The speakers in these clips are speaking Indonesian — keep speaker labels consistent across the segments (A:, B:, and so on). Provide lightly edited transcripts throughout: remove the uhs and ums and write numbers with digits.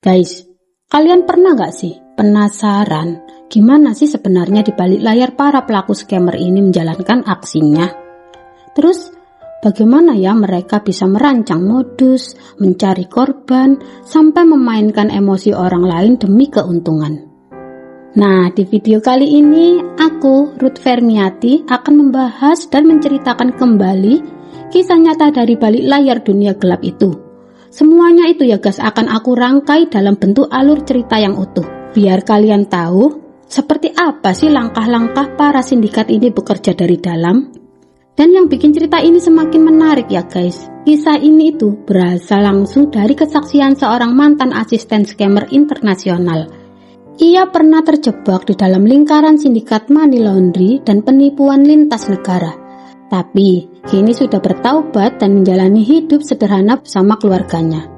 A: Guys, kalian pernah gak sih penasaran gimana sih sebenarnya di balik layar para pelaku scammer ini menjalankan aksinya? Terus, bagaimana ya mereka bisa merancang modus, mencari korban, sampai memainkan emosi orang lain demi keuntungan? Nah, di video kali ini, aku, Ruth Fermiati, akan membahas dan menceritakan kembali kisah nyata dari balik layar dunia gelap itu. Semuanya itu ya guys akan aku rangkai dalam bentuk alur cerita yang utuh. Biar kalian tahu seperti apa sih langkah-langkah para sindikat ini bekerja dari dalam. Dan yang bikin cerita ini semakin menarik ya guys, kisah ini itu berasal langsung dari kesaksian seorang mantan asisten scammer internasional. Ia pernah terjebak di dalam lingkaran sindikat money laundry dan penipuan lintas negara. Tapi kini sudah bertaubat dan menjalani hidup sederhana bersama keluarganya.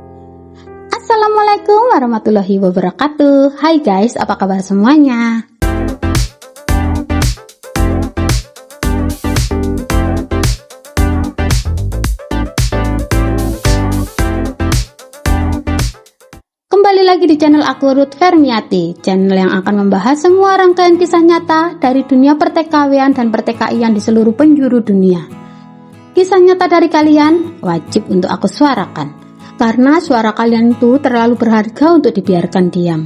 A: Assalamualaikum warahmatullahi wabarakatuh. Hai guys, apa kabar semuanya? Kembali lagi di channel aku Ruth Fermiati, channel yang akan membahas semua rangkaian kisah nyata dari dunia pertekawaan dan pertekaian di seluruh penjuru dunia. Kisah nyata dari kalian wajib untuk aku suarakan, karena suara kalian itu terlalu berharga untuk dibiarkan diam.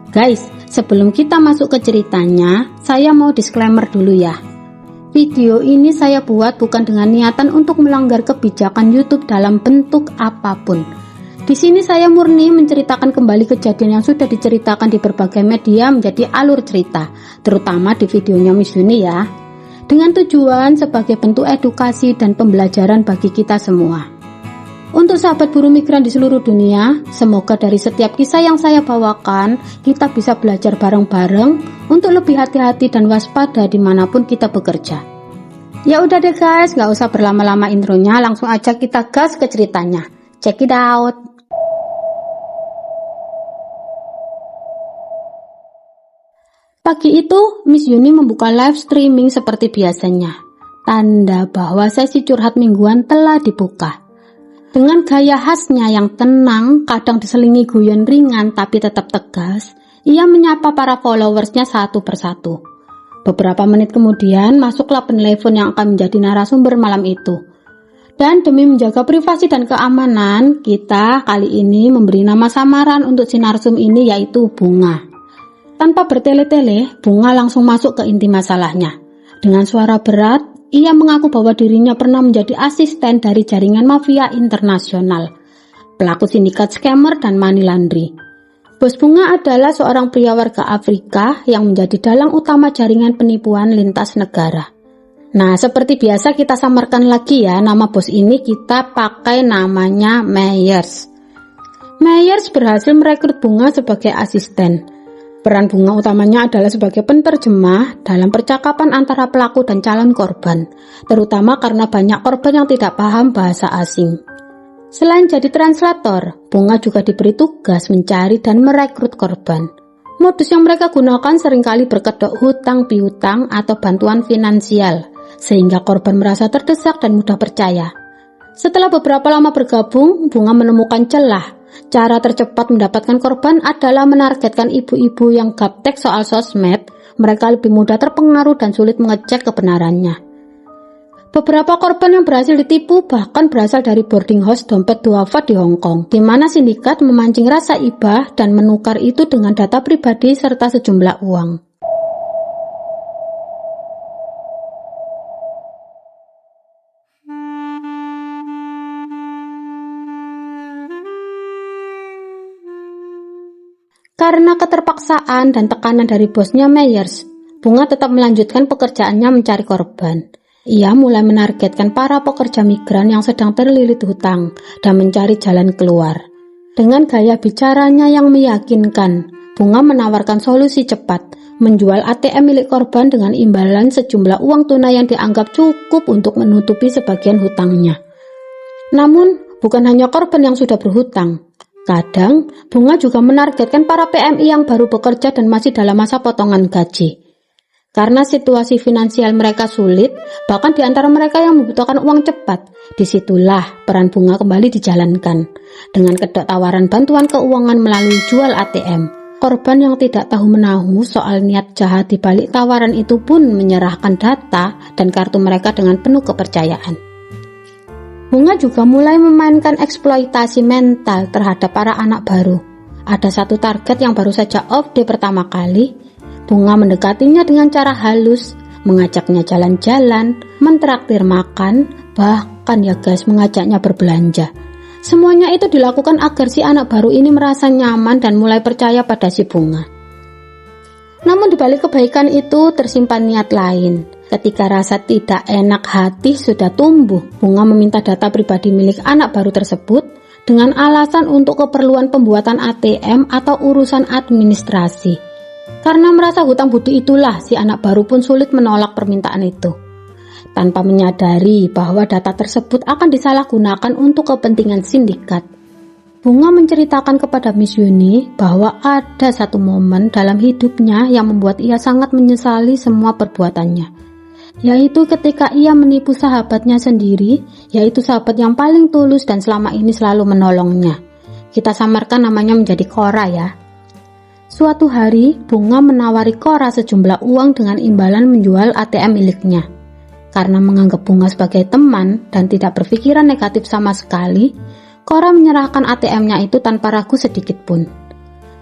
A: Guys, sebelum kita masuk ke ceritanya, saya mau disclaimer dulu ya. Video ini saya buat bukan dengan niatan untuk melanggar kebijakan YouTube dalam bentuk apapun. Di sini saya murni menceritakan kembali kejadian yang sudah diceritakan di berbagai media menjadi alur cerita, terutama di videonya Miss Yuni ya, dengan tujuan sebagai bentuk edukasi dan pembelajaran bagi kita semua. Untuk sahabat buruh migran di seluruh dunia, semoga dari setiap kisah yang saya bawakan, kita bisa belajar bareng-bareng untuk lebih hati-hati dan waspada dimanapun kita bekerja. Ya udah deh guys, gak usah berlama-lama intronya, langsung aja kita gas ke ceritanya. Check it out. Pagi itu, Miss Yuni membuka live streaming seperti biasanya. Tanda bahwa sesi curhat mingguan telah dibuka. Dengan gaya khasnya yang tenang, kadang diselingi guyon ringan tapi tetap tegas, ia menyapa para followersnya satu persatu. Beberapa menit kemudian, masuklah penelpon yang akan menjadi narasumber malam itu. Dan demi menjaga privasi dan keamanan, kita kali ini memberi nama samaran untuk si narsum ini yaitu Bunga. Tanpa bertele-tele, Bunga langsung masuk ke inti masalahnya. Dengan suara berat, ia mengaku bahwa dirinya pernah menjadi asisten dari jaringan mafia internasional, pelaku sindikat scammer dan money laundry. Bos Bunga adalah seorang pria warga Afrika yang menjadi dalang utama jaringan penipuan lintas negara. Nah, seperti biasa kita samarkan lagi ya, nama bos ini kita pakai namanya Meyers. Meyers berhasil merekrut Bunga sebagai asisten. Peran Bunga utamanya adalah sebagai penterjemah dalam percakapan antara pelaku dan calon korban, terutama karena banyak korban yang tidak paham bahasa asing. Selain jadi translator, Bunga juga diberi tugas mencari dan merekrut korban. Modus yang mereka gunakan seringkali berkedok hutang piutang atau bantuan finansial, sehingga korban merasa terdesak dan mudah percaya. Setelah beberapa lama bergabung, Bunga menemukan celah. Cara tercepat mendapatkan korban adalah menargetkan ibu-ibu yang gaptek soal sosmed. Mereka lebih mudah terpengaruh dan sulit mengecek kebenarannya. Beberapa korban yang berhasil ditipu bahkan berasal dari boarding house dompet duafa di Hong Kong, di mana sindikat memancing rasa ibah dan menukar itu dengan data pribadi serta sejumlah uang. Karena keterpaksaan dan tekanan dari bosnya Meyers, Bunga tetap melanjutkan pekerjaannya mencari korban. Ia mulai menargetkan para pekerja migran yang sedang terlilit hutang dan mencari jalan keluar. Dengan gaya bicaranya yang meyakinkan, Bunga menawarkan solusi cepat, menjual ATM milik korban dengan imbalan sejumlah uang tunai yang dianggap cukup untuk menutupi sebagian hutangnya. Namun, bukan hanya korban yang sudah berhutang. Kadang, Bunga juga menargetkan para PMI yang baru bekerja dan masih dalam masa potongan gaji. Karena situasi finansial mereka sulit, bahkan di antara mereka yang membutuhkan uang cepat, disitulah peran Bunga kembali dijalankan. Dengan kedok tawaran bantuan keuangan melalui jual ATM, korban yang tidak tahu menahu soal niat jahat di balik tawaran itu pun menyerahkan data dan kartu mereka dengan penuh kepercayaan. Bunga juga mulai memainkan eksploitasi mental terhadap para anak baru. Ada satu target yang baru saja off day pertama kali. Bunga mendekatinya dengan cara halus, mengajaknya jalan-jalan, mentraktir makan, bahkan ya guys mengajaknya berbelanja. Semuanya itu dilakukan agar si anak baru ini merasa nyaman dan mulai percaya pada si Bunga. Namun di balik kebaikan itu tersimpan niat lain. Ketika rasa tidak enak hati sudah tumbuh, Bunga meminta data pribadi milik anak baru tersebut dengan alasan untuk keperluan pembuatan ATM atau urusan administrasi. Karena merasa hutang budi itulah si anak baru pun sulit menolak permintaan itu. Tanpa menyadari bahwa data tersebut akan disalahgunakan untuk kepentingan sindikat. Bunga menceritakan kepada Miss Yuni bahwa ada satu momen dalam hidupnya yang membuat ia sangat menyesali semua perbuatannya. Yaitu ketika ia menipu sahabatnya sendiri, yaitu sahabat yang paling tulus dan selama ini selalu menolongnya. Kita samarkan namanya menjadi Cora ya. Suatu hari, Bunga menawari Cora sejumlah uang dengan imbalan menjual ATM miliknya. Karena menganggap Bunga sebagai teman dan tidak berpikiran negatif sama sekali, Cora menyerahkan ATM-nya itu tanpa ragu sedikit pun.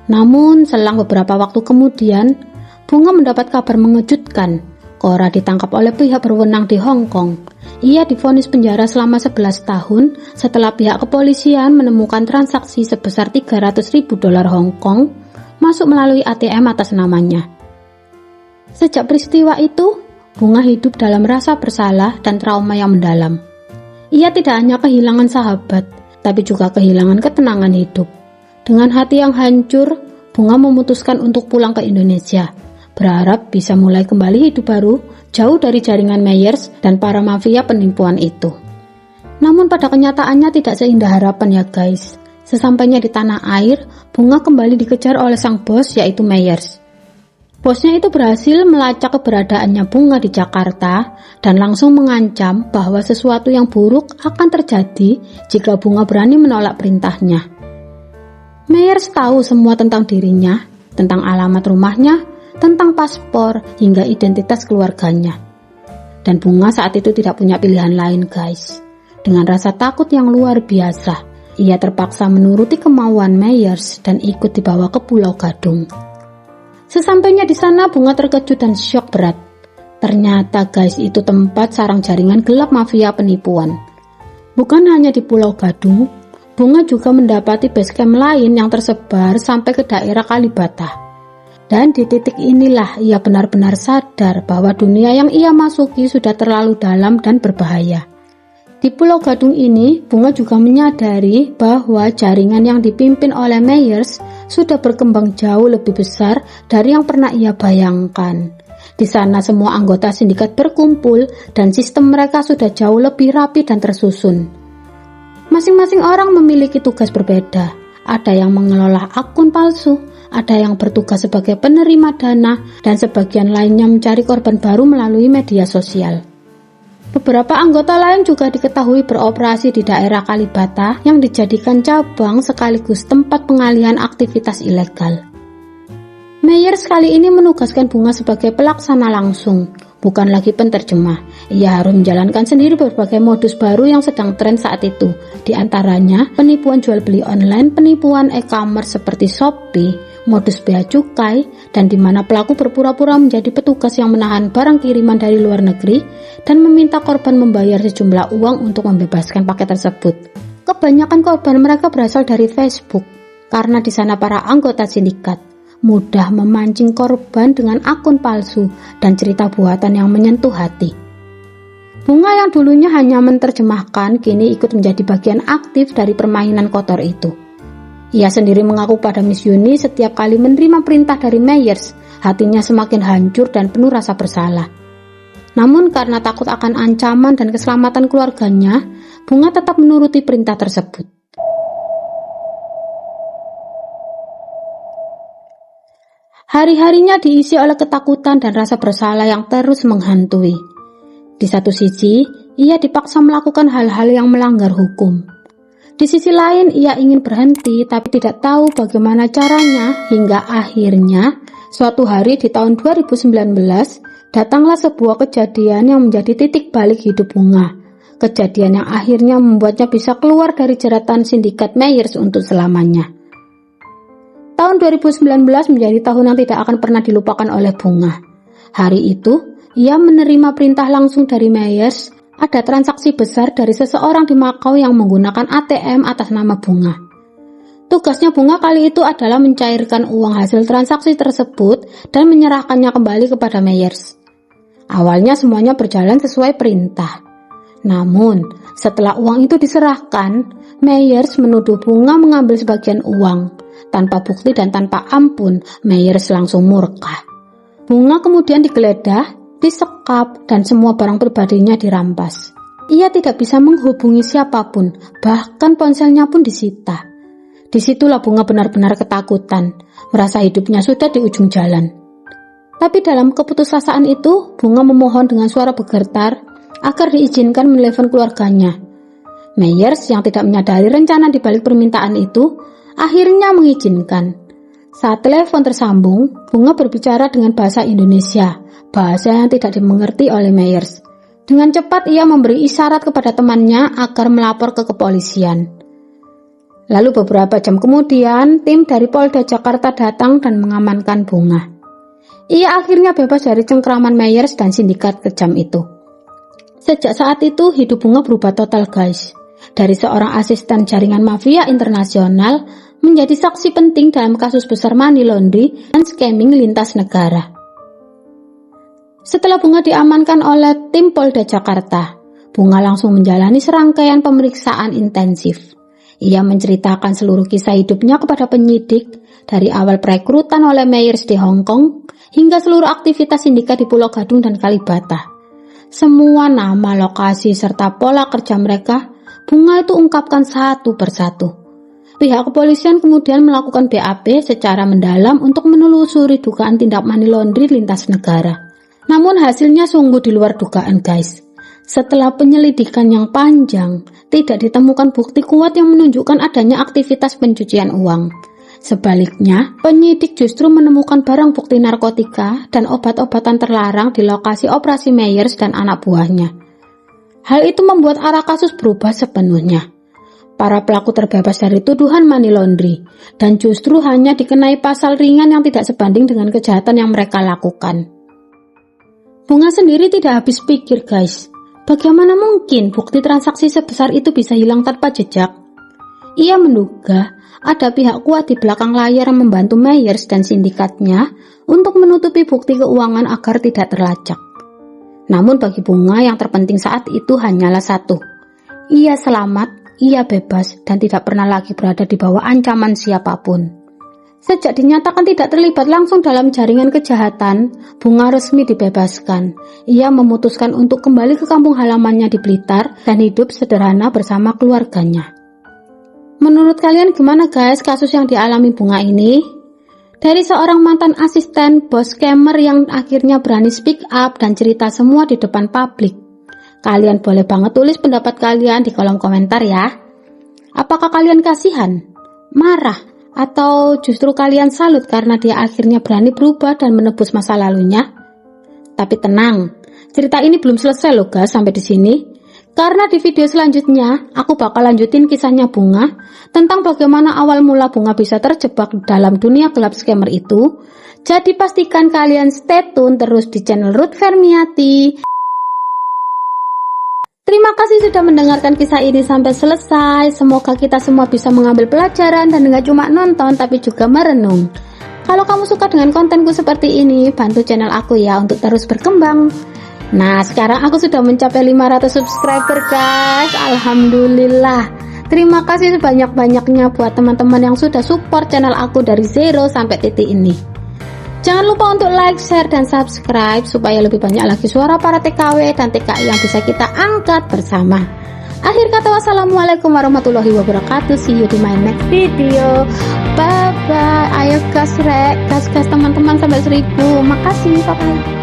A: Namun, selang beberapa waktu kemudian, Bunga mendapat kabar mengejutkan. Cora ditangkap oleh pihak berwenang di Hong Kong. Ia divonis penjara selama 11 tahun setelah pihak kepolisian menemukan transaksi sebesar $300.000 Hong Kong masuk melalui ATM atas namanya. Sejak peristiwa itu, Bunga hidup dalam rasa bersalah dan trauma yang mendalam. Ia tidak hanya kehilangan sahabat, tapi juga kehilangan ketenangan hidup. Dengan hati yang hancur, Bunga memutuskan untuk pulang ke Indonesia, berharap bisa mulai kembali hidup baru, jauh dari jaringan Myers dan para mafia penipuan itu. Namun pada kenyataannya tidak seindah harapan ya guys. Sesampainya di tanah air, Bunga kembali dikejar oleh sang bos yaitu Myers. Bosnya itu berhasil melacak keberadaannya Bunga di Jakarta dan langsung mengancam bahwa sesuatu yang buruk akan terjadi jika Bunga berani menolak perintahnya. Myers tahu semua tentang dirinya, tentang alamat rumahnya, tentang paspor hingga identitas keluarganya. Dan Bunga saat itu tidak punya pilihan lain guys. Dengan rasa takut yang luar biasa, ia terpaksa menuruti kemauan Myers dan ikut dibawa ke Pulau Gadung. Sesampainya di sana, Bunga terkejut dan syok berat. Ternyata guys, itu tempat sarang jaringan gelap mafia penipuan. Bukan hanya di Pulau Gadung, Bunga juga mendapati base camp lain yang tersebar sampai ke daerah Kalibata. Dan di titik inilah ia benar-benar sadar bahwa dunia yang ia masuki sudah terlalu dalam dan berbahaya. Di Pulau Gadung ini, Bunga juga menyadari bahwa jaringan yang dipimpin oleh Myers sudah berkembang jauh lebih besar dari yang pernah ia bayangkan. Di sana semua anggota sindikat berkumpul dan sistem mereka sudah jauh lebih rapi dan tersusun. Masing-masing orang memiliki tugas berbeda. Ada yang mengelola akun palsu, ada yang bertugas sebagai penerima dana, dan sebagian lainnya mencari korban baru melalui media sosial. Beberapa anggota lain juga diketahui beroperasi di daerah Kalibata yang dijadikan cabang sekaligus tempat pengalihan aktivitas ilegal. Myers kali ini menugaskan Bunga sebagai pelaksana langsung, bukan lagi penerjemah. Ia harus menjalankan sendiri berbagai modus baru yang sedang tren saat itu, di antaranya penipuan jual beli online, penipuan e-commerce seperti Shopee, modus bea cukai, dan di mana pelaku berpura-pura menjadi petugas yang menahan barang kiriman dari luar negeri dan meminta korban membayar sejumlah uang untuk membebaskan paket tersebut. Kebanyakan korban mereka berasal dari Facebook, karena di sana para anggota sindikat mudah memancing korban dengan akun palsu dan cerita buatan yang menyentuh hati. Bunga yang dulunya hanya menerjemahkan, kini ikut menjadi bagian aktif dari permainan kotor itu. Ia sendiri mengaku pada Miss Yuni setiap kali menerima perintah dari Myers, hatinya semakin hancur dan penuh rasa bersalah. Namun karena takut akan ancaman dan keselamatan keluarganya, Bunga tetap menuruti perintah tersebut. Hari-harinya diisi oleh ketakutan dan rasa bersalah yang terus menghantui. Di satu sisi, ia dipaksa melakukan hal-hal yang melanggar hukum. Di sisi lain, ia ingin berhenti tapi tidak tahu bagaimana caranya, hingga akhirnya suatu hari di tahun 2019, datanglah sebuah kejadian yang menjadi titik balik hidup Bunga. Kejadian yang akhirnya membuatnya bisa keluar dari jeratan sindikat Meyers untuk selamanya. Tahun 2019 menjadi tahun yang tidak akan pernah dilupakan oleh Bunga. Hari itu, ia menerima perintah langsung dari Meyers, ada transaksi besar dari seseorang di Makau yang menggunakan ATM atas nama Bunga. Tugasnya Bunga kali itu adalah mencairkan uang hasil transaksi tersebut dan menyerahkannya kembali kepada Meyers. Awalnya semuanya berjalan sesuai perintah. Namun, setelah uang itu diserahkan, Meyers menuduh Bunga mengambil sebagian uang. Tanpa bukti dan tanpa ampun, Meyers langsung murka. Bunga kemudian digeledah, disekap, dan semua barang pribadinya dirampas. Ia tidak bisa menghubungi siapapun, bahkan ponselnya pun disita. Disitulah Bunga benar-benar ketakutan, merasa hidupnya sudah di ujung jalan. Tapi dalam keputusasaan itu, Bunga memohon dengan suara bergetar agar diizinkan menelpon keluarganya. Meyers yang tidak menyadari rencana di balik permintaan itu, akhirnya mengizinkan. Saat telepon tersambung, Bunga berbicara dengan bahasa Indonesia, bahasa yang tidak dimengerti oleh Meyers. Dengan cepat ia memberi isyarat kepada temannya agar melapor ke kepolisian. Lalu beberapa jam kemudian, tim dari Polda Jakarta datang dan mengamankan Bunga. Ia akhirnya bebas dari cengkraman Meyers dan sindikat kejam itu. Sejak saat itu, hidup Bunga berubah total, guys. Dari seorang asisten jaringan mafia internasional menjadi saksi penting dalam kasus besar money laundry dan scamming lintas negara. Setelah Bunga diamankan oleh tim Polda Jakarta, Bunga langsung menjalani serangkaian pemeriksaan intensif. Ia menceritakan seluruh kisah hidupnya kepada penyidik, dari awal perekrutan oleh Meyers di Hong Kong hingga seluruh aktivitas sindikat di Pulau Gadung dan Kalibata. Semua nama, lokasi, serta pola kerja mereka, Bunga itu ungkapkan satu persatu. Pihak kepolisian kemudian melakukan BAP secara mendalam untuk menelusuri dugaan tindak money laundry lintas negara. Namun hasilnya sungguh di luar dugaan, guys. Setelah penyelidikan yang panjang, tidak ditemukan bukti kuat yang menunjukkan adanya aktivitas pencucian uang. Sebaliknya, penyidik justru menemukan barang bukti narkotika dan obat-obatan terlarang di lokasi operasi Meyers dan anak buahnya. Hal itu membuat arah kasus berubah sepenuhnya. Para pelaku terbebas dari tuduhan money laundry dan justru hanya dikenai pasal ringan yang tidak sebanding dengan kejahatan yang mereka lakukan. Bunga sendiri tidak habis pikir, guys. Bagaimana mungkin bukti transaksi sebesar itu bisa hilang tanpa jejak? Ia menduga ada pihak kuat di belakang layar yang membantu Meyers dan sindikatnya untuk menutupi bukti keuangan agar tidak terlacak. Namun bagi Bunga yang terpenting saat itu hanyalah satu. Ia selamat, ia bebas, dan tidak pernah lagi berada di bawah ancaman siapapun. Sejak dinyatakan tidak terlibat langsung dalam jaringan kejahatan, Bunga resmi dibebaskan. Ia memutuskan untuk kembali ke kampung halamannya di Blitar dan hidup sederhana bersama keluarganya. Menurut kalian gimana, guys, kasus yang dialami Bunga ini? Dari seorang mantan asisten bos scammer yang akhirnya berani speak up dan cerita semua di depan publik. Kalian boleh banget tulis pendapat kalian di kolom komentar ya. Apakah kalian kasihan, marah, atau justru kalian salut karena dia akhirnya berani berubah dan menebus masa lalunya? Tapi tenang, cerita ini belum selesai loh, guys, sampai di sini. Karena di video selanjutnya, aku bakal lanjutin kisahnya Bunga tentang bagaimana awal mula Bunga bisa terjebak dalam dunia gelap scammer itu. Jadi pastikan kalian stay tune terus di channel Ruth Fermiati. Terima kasih sudah mendengarkan kisah ini sampai selesai. Semoga kita semua bisa mengambil pelajaran dan nggak cuma nonton tapi juga merenung. Kalau kamu suka dengan kontenku seperti ini, bantu channel aku ya untuk terus berkembang. Nah, sekarang aku sudah mencapai 500 subscriber, guys. Alhamdulillah. Terima kasih sebanyak-banyaknya buat teman-teman yang sudah support channel aku dari 0 sampai titik ini. Jangan lupa untuk like, share, dan subscribe supaya lebih banyak lagi suara para TKW dan TKI yang bisa kita angkat bersama. Akhir kata, wassalamualaikum warahmatullahi wabarakatuh. See you di my next video. Bye bye. Ayo gas teman-teman sampai 1000. Makasih, bye bye.